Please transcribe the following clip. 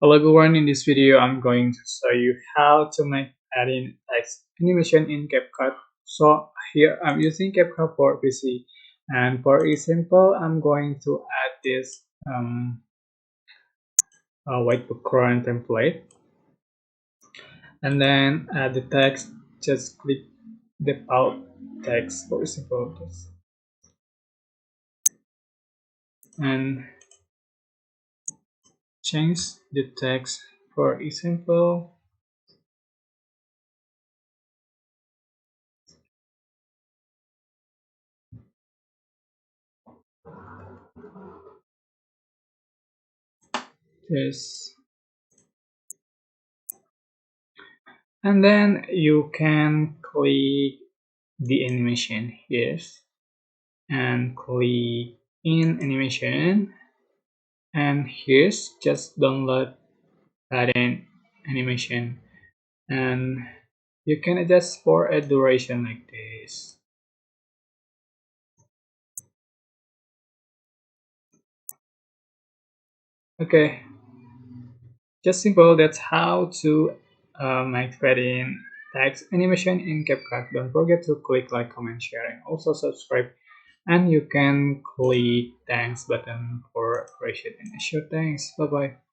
Hello everyone, in this video I'm going to show you how to make add-in text animation in CapCut. So here I'm using CapCut for PC, and for example I'm going to add this white background template, and then add the text. Just click the alt text, for example this, and change the text. For example, this, and then you can click the animation here and click in animation, and here's just download add-in animation, and you can adjust for a duration like this. Okay, just simple. That's how to make add-in text animation in CapCut. Don't forget to click like, comment, share, and also subscribe. And you can click thanks button for appreciate and show thanks. Bye bye.